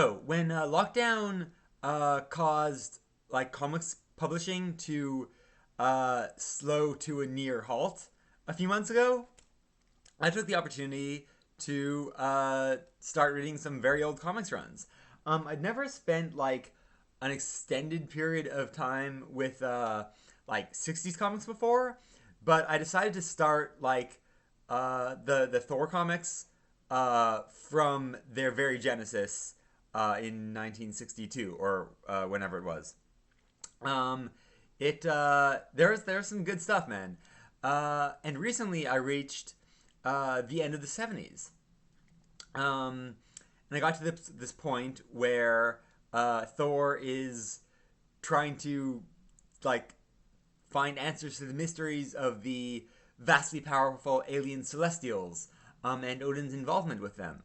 So when lockdown caused like comics publishing to slow to a near halt a few months ago, I took the opportunity to start reading some very old comics runs. I'd never spent like an extended period of time with like 60s comics before, but I decided to start like the Thor comics from their very genesis in 1962 or whenever it was. Um, there's some good stuff, man. And recently I reached the end of the 70s. And I got to this point where Thor is trying to like find answers to the mysteries of the vastly powerful alien celestials, and Odin's involvement with them.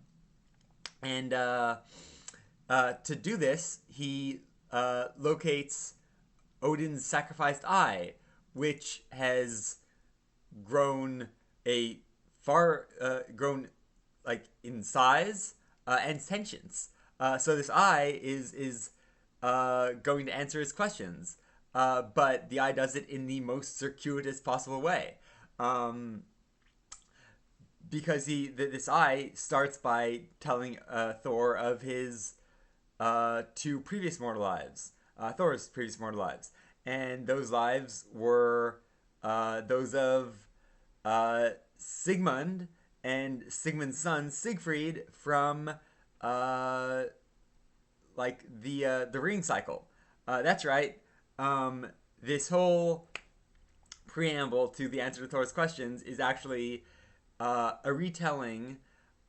And to do this, he locates Odin's sacrificed eye, which has grown a far grown like in size and sentience. So this eye is going to answer his questions, but the eye does it in the most circuitous possible way. Um, because this eye starts by telling Thor of his two previous mortal lives, Thor's previous mortal lives, and those lives were those of Sigmund and Sigmund's son Siegfried from uh, like the ring cycle. That's right. This whole preamble to the answer to Thor's questions is actually a retelling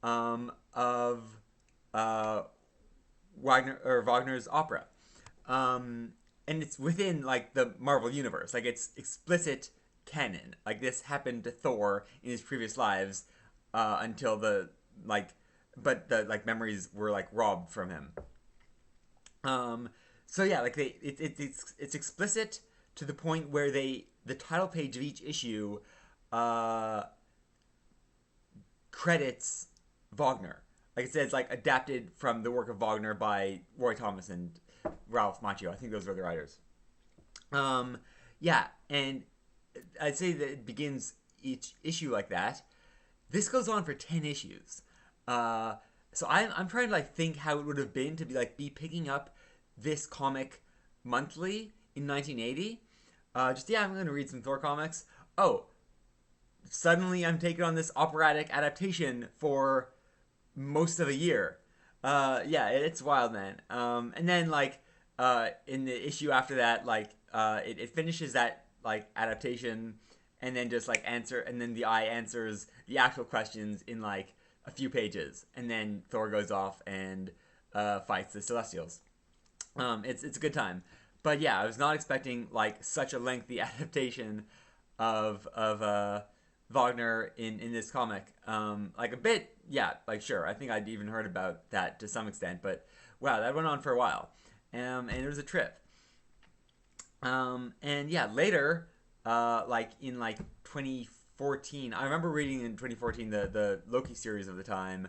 of uh, Wagner's opera, and it's within like the Marvel universe. Like it's explicit canon. Like this happened to Thor in his previous lives until the like, but the like memories were like robbed from him. Um, so yeah, like it's explicit to the point where the title page of each issue uh, credits Wagner. Like it says, like adapted from the work of Wagner by Roy Thomas and Ralph Macchio. I think those are the writers. Um, yeah, and I'd say that it begins each issue like that. This goes on for 10 issues. Uh, so I'm trying to like think how it would have been to be picking up this comic monthly in 1980. Just yeah, I'm going to read some Thor comics. Oh, suddenly I'm taking on this operatic adaptation for most of a year. Yeah, it's wild, man. And then like in the issue after that, like it finishes that like adaptation, and then just like answer, and then the eye answers the actual questions in like a few pages, and then Thor goes off and fights the Celestials. It's a good time, but yeah, I was not expecting like such a lengthy adaptation of Wagner in this comic. Like a bit, yeah, like sure. I think I'd even heard about that to some extent, but wow, that went on for a while, and it was a trip. And yeah, later, like in like 2014, I remember reading in 2014 the Loki series of the time,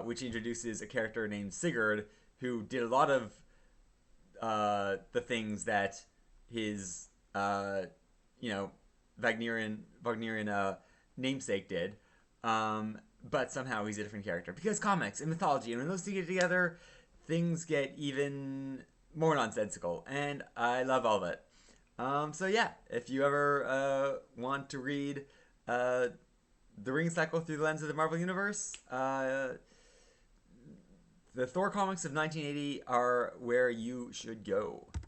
which introduces a character named Sigurd who did a lot of the things that his you know Wagnerian namesake did, but somehow he's a different character because comics and mythology, and when those two get together, things get even more nonsensical, and I love all of it. So yeah, if you ever want to read uh, the Ring Cycle through the lens of the Marvel Universe, the Thor comics of 1980 are where you should go.